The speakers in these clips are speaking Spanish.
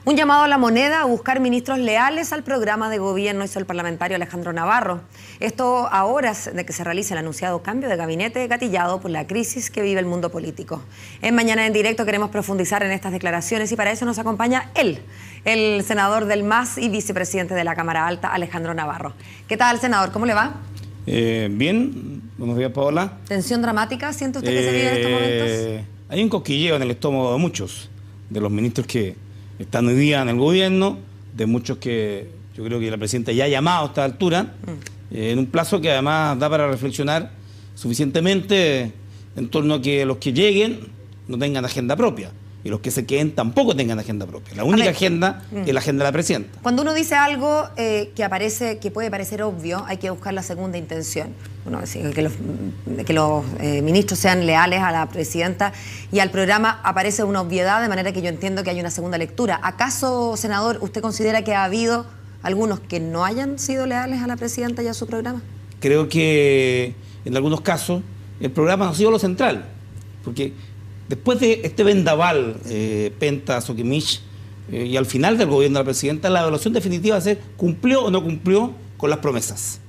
Un llamado a la moneda a buscar ministros leales al programa de gobierno hizo el parlamentario Alejandro Navarro. Esto a horas de que se realice el anunciado cambio de gabinete gatillado por la crisis que vive el mundo político. En Mañana en Directo queremos profundizar en estas declaraciones y para eso nos acompaña él, el senador del MAS y vicepresidente de la Cámara Alta, Alejandro Navarro. ¿Qué tal, senador? ¿Cómo le va? Bien, buenos días, Paola. ¿Tensión dramática siente usted que se vive en estos momentos? Hay un cosquilleo en el estómago de muchos, de los ministros que están hoy día en el gobierno, de muchos que yo creo que la presidenta ya ha llamado a esta altura, en un plazo que además da para reflexionar suficientemente en torno a que los que lleguen no tengan agenda propia y los que se queden tampoco tengan agenda propia. La única agenda es la agenda de la presidenta. Cuando uno dice algo que puede parecer obvio, hay que buscar la segunda intención. Bueno, que los ministros sean leales a la presidenta y al programa aparece una obviedad, de manera que yo entiendo que hay una segunda lectura. ¿Acaso, senador, usted considera que ha habido algunos que no hayan sido leales a la presidenta y a su programa? Creo que en algunos casos el programa no ha sido lo central, porque después de este vendaval, Penta, Soquimich, y al final del gobierno de la presidenta, la evaluación definitiva va a ser cumplió o no cumplió con las promesas.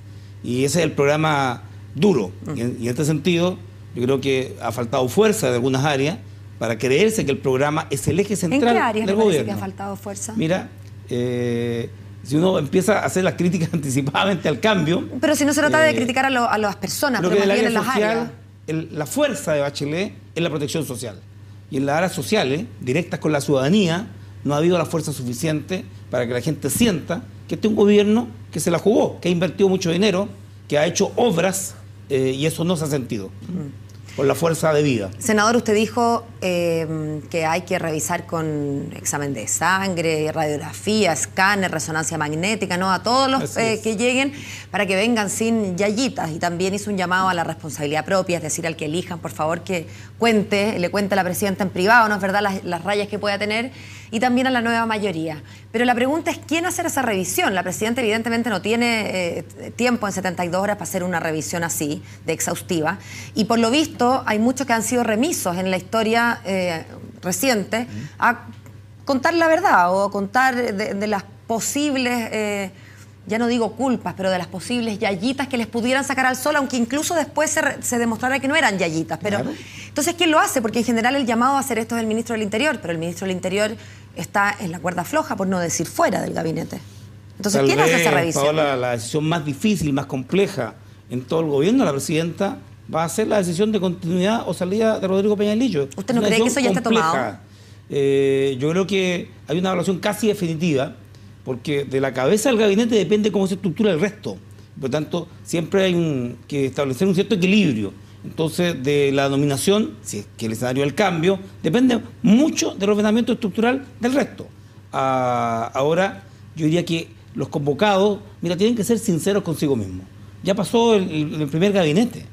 Y ese es el programa duro. Y en este sentido, yo creo que ha faltado fuerza de algunas áreas para creerse que el programa es el eje central del gobierno. ¿En qué áreas le parece que ha faltado fuerza? Mira, si uno empieza a hacer las críticas anticipadamente al cambio... Pero si no se trata de criticar a las personas, pero más bien en las áreas. La fuerza de Bachelet es la protección social. Y en las áreas sociales, directas con la ciudadanía, no ha habido la fuerza suficiente para que la gente sienta que este es un gobierno que se la jugó, que ha invertido mucho dinero, que ha hecho obras, y eso no se ha sentido por la fuerza de vida. Senador, usted dijo que hay que revisar con examen de sangre, radiografía, escáner, resonancia magnética, ¿no? A todos los que lleguen para que vengan sin yayitas. Y también hizo un llamado a la responsabilidad propia, es decir, al que elijan, por favor, que le cuente a la presidenta en privado, ¿no es verdad?, las rayas que pueda tener, y también a la nueva mayoría. Pero la pregunta es, ¿quién hacer esa revisión? La presidenta evidentemente no tiene tiempo en 72 horas para hacer una revisión así, de exhaustiva, y por lo visto hay muchos que han sido remisos en la historia reciente a contar la verdad o a contar de las posibles, ya no digo culpas, pero de las posibles yayitas que les pudieran sacar al sol, aunque incluso después se demostrara que no eran yayitas. Pero claro. Entonces, ¿quién lo hace? Porque en general el llamado a hacer esto es el ministro del Interior, pero el ministro del Interior está en la cuerda floja, por no decir fuera del gabinete. Entonces, ¿quién hace esa revisión? Paola, la decisión más difícil, más compleja en todo el gobierno, la presidenta va a ser la decisión de continuidad o salida de Rodrigo Peña-Lillo. ¿Usted no cree que eso ya está tomado? Yo creo que hay una evaluación casi definitiva, porque de la cabeza del gabinete depende cómo se estructura el resto. Por lo tanto, siempre hay que establecer un cierto equilibrio. Entonces, de la nominación, si es que el escenario del cambio, depende mucho del ordenamiento estructural del resto. Ahora, yo diría que los convocados, mira, tienen que ser sinceros consigo mismos. Ya pasó el primer gabinete.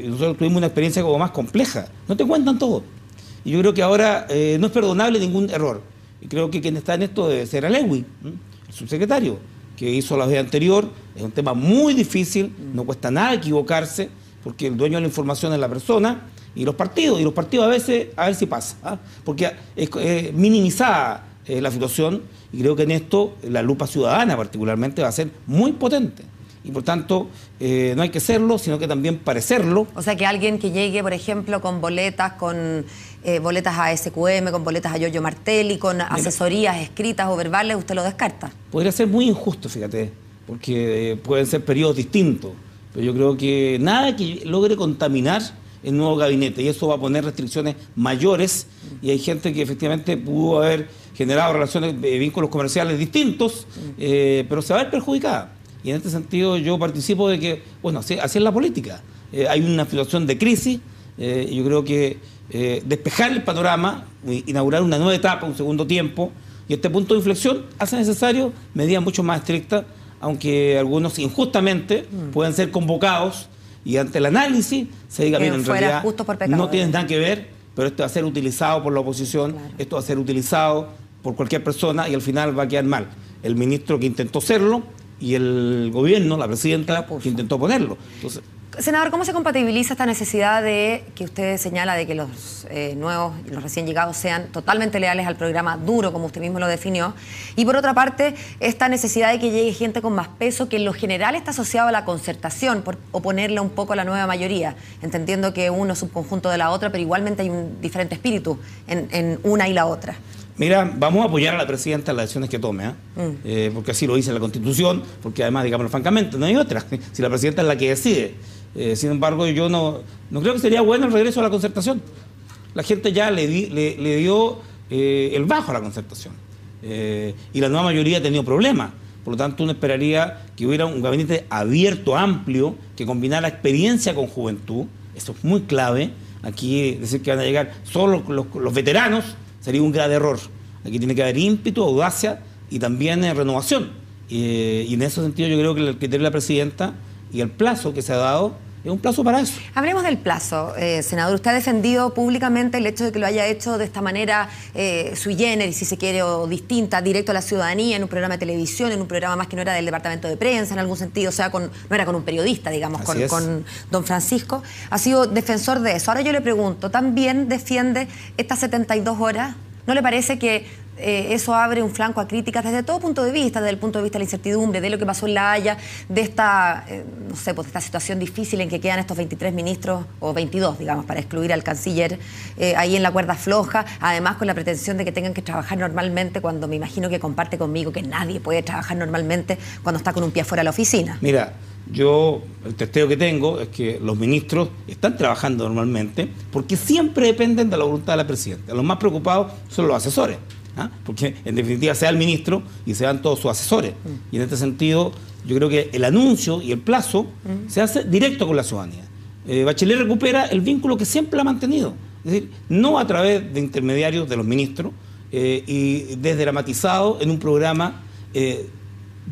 Nosotros tuvimos una experiencia como más compleja. No te cuentan todo. Y yo creo que ahora no es perdonable ningún error. Y creo que quien está en esto debe ser Alewi, el subsecretario, que hizo la vez anterior. Es un tema muy difícil, no cuesta nada equivocarse, porque el dueño de la información es la persona y los partidos. Y los partidos a veces, a ver si pasa, porque es minimizada la situación. Y creo que en esto la lupa ciudadana particularmente va a ser muy potente. Y por tanto, no hay que serlo, sino que también parecerlo. O sea, que alguien que llegue, por ejemplo, con boletas a SQM, con boletas a Giorgio Martelli, con asesorías escritas o verbales, ¿usted lo descarta? Podría ser muy injusto, fíjate, porque pueden ser periodos distintos. Pero yo creo que nada que logre contaminar el nuevo gabinete, y eso va a poner restricciones mayores, y hay gente que efectivamente pudo haber generado relaciones, vínculos comerciales distintos, pero se va a ver perjudicada. Y en este sentido yo participo de que, bueno, así es la política. Hay una situación de crisis, yo creo que despejar el panorama, inaugurar una nueva etapa, un segundo tiempo, y este punto de inflexión hace necesario medidas mucho más estrictas, aunque algunos injustamente pueden ser convocados y ante el análisis se diga, bien, en realidad no tiene nada que ver, pero esto va a ser utilizado por la oposición, esto va a ser utilizado por cualquier persona y al final va a quedar mal. El ministro que intentó serlo y el gobierno, la presidenta, que intentó ponerlo. Entonces, Senador, ¿cómo se compatibiliza esta necesidad de que usted señala de que los nuevos y los recién llegados sean totalmente leales al programa duro, como usted mismo lo definió? Y por otra parte, esta necesidad de que llegue gente con más peso, que en lo general está asociado a la concertación, por oponerle un poco a la nueva mayoría, entendiendo que uno es subconjunto de la otra, pero igualmente hay un diferente espíritu en una y la otra. Mira, vamos a apoyar a la presidenta en las decisiones que tome, porque así lo dice la Constitución, porque además, digámoslo francamente, no hay otra, si la presidenta es la que decide. Sin embargo, yo no creo que sería bueno el regreso a la concertación. La gente ya le dio el bajo a la concertación. Y la nueva mayoría ha tenido problemas. Por lo tanto, uno esperaría que hubiera un gabinete abierto, amplio, que combinara experiencia con juventud. Eso es muy clave. Aquí decir que van a llegar solo los veteranos sería un grave error. Aquí tiene que haber ímpetu, audacia y también renovación. Y en ese sentido yo creo que el criterio de la presidenta y el plazo que se ha dado es un plazo para eso. Hablemos del plazo, senador. Usted ha defendido públicamente el hecho de que lo haya hecho de esta manera sui generis, si se quiere, o distinta, directo a la ciudadanía, en un programa de televisión, en un programa más que no era del departamento de prensa, en algún sentido, o sea, no era con un periodista, digamos, con don Francisco. Ha sido defensor de eso. Ahora yo le pregunto, ¿también defiende estas 72 horas? ¿No le parece que eso abre un flanco a críticas desde todo punto de vista, desde el punto de vista de la incertidumbre, de lo que pasó en La Haya, de esta, no sé, pues de esta situación difícil en que quedan estos 23 ministros, o 22, digamos, para excluir al canciller, ahí en la cuerda floja, además con la pretensión de que tengan que trabajar normalmente, cuando me imagino que comparte conmigo que nadie puede trabajar normalmente cuando está con un pie fuera de la oficina? Mira, yo, el testeo que tengo es que los ministros están trabajando normalmente porque siempre dependen de la voluntad de la presidenta. Los más preocupados son los asesores, porque en definitiva sea el ministro y sean todos sus asesores. Y en este sentido, yo creo que el anuncio y el plazo se hace directo con la ciudadanía. Bachelet recupera el vínculo que siempre ha mantenido, es decir, no a través de intermediarios de los ministros y desdramatizado en un programa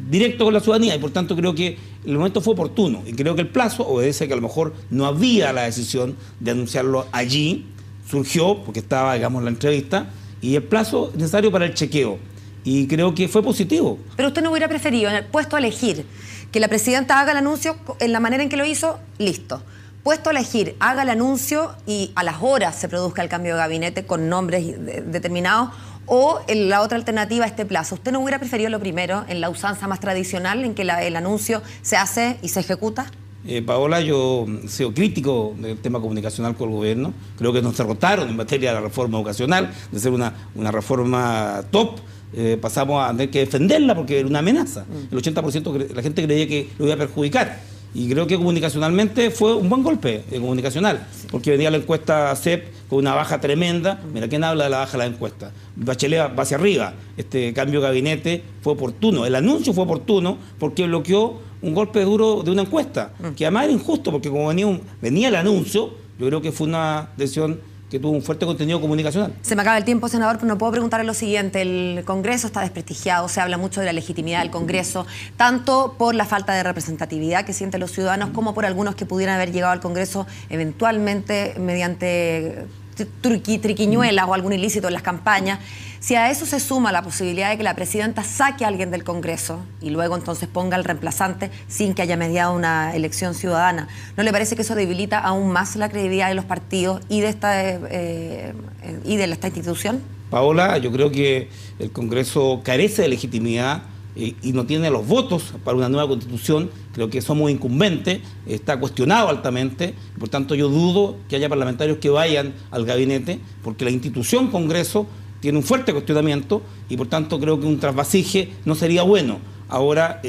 directo con la ciudadanía, y por tanto creo que el momento fue oportuno y creo que el plazo obedece a que a lo mejor no había la decisión de anunciarlo allí, surgió porque estaba, digamos, la entrevista, y el plazo necesario para el chequeo, y creo que fue positivo. Pero usted no hubiera preferido, en el puesto a elegir, que la presidenta haga el anuncio en la manera en que lo hizo, listo. Puesto a elegir, haga el anuncio y a las horas se produzca el cambio de gabinete con nombres determinados, o en la otra alternativa, este plazo. ¿Usted no hubiera preferido lo primero, en la usanza más tradicional, en que el anuncio se hace y se ejecuta? Paola, yo he sido crítico del tema comunicacional con el gobierno. Creo que nos derrotaron en materia de la reforma educacional, de ser una reforma top. Pasamos a tener que defenderla porque era una amenaza. El 80% de la gente creía que lo iba a perjudicar. Y creo que comunicacionalmente fue un buen golpe comunicacional, porque venía la encuesta CEP con una baja tremenda. Mira, ¿quién habla de la baja de la encuesta? Bachelet va hacia arriba. Este cambio de gabinete fue oportuno. El anuncio fue oportuno porque bloqueó un golpe duro de una encuesta, que además era injusto, porque como venía el anuncio, yo creo que fue una decisión que tuvo un fuerte contenido comunicacional. Se me acaba el tiempo, senador, pero no puedo preguntarle lo siguiente. El Congreso está desprestigiado, se habla mucho de la legitimidad del Congreso, tanto por la falta de representatividad que sienten los ciudadanos, como por algunos que pudieran haber llegado al Congreso eventualmente mediante triquiñuelas o algún ilícito en las campañas. Si a eso se suma la posibilidad de que la presidenta saque a alguien del Congreso y luego entonces ponga al reemplazante sin que haya mediado una elección ciudadana, ¿no le parece que eso debilita aún más la credibilidad de los partidos y de esta institución? Paola, yo creo que el Congreso carece de legitimidad y no tiene los votos para una nueva constitución. Creo que somos incumbentes, está cuestionado altamente, por tanto yo dudo que haya parlamentarios que vayan al gabinete, porque la institución Congreso tiene un fuerte cuestionamiento y por tanto creo que un trasvasije no sería bueno. Ahora,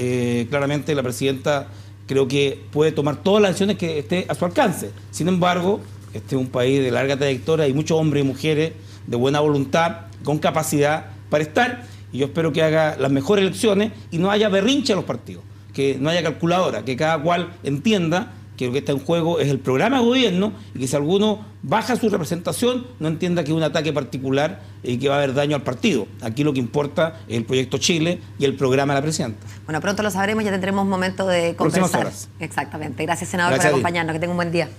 claramente la presidenta creo que puede tomar todas las acciones que esté a su alcance. Sin embargo, este es un país de larga trayectoria, hay muchos hombres y mujeres de buena voluntad, con capacidad para estar, y yo espero que haga las mejores elecciones y no haya berrinche a los partidos, que no haya calculadora, que cada cual entienda que lo que está en juego es el programa de gobierno y que si alguno baja su representación no entienda que es un ataque particular y que va a haber daño al partido. Aquí lo que importa es el proyecto Chile y el programa de la presidenta. Bueno, pronto lo sabremos, ya tendremos momento de conversar. Próximas horas. Exactamente. Gracias, senador, por acompañarnos. Que tenga un buen día.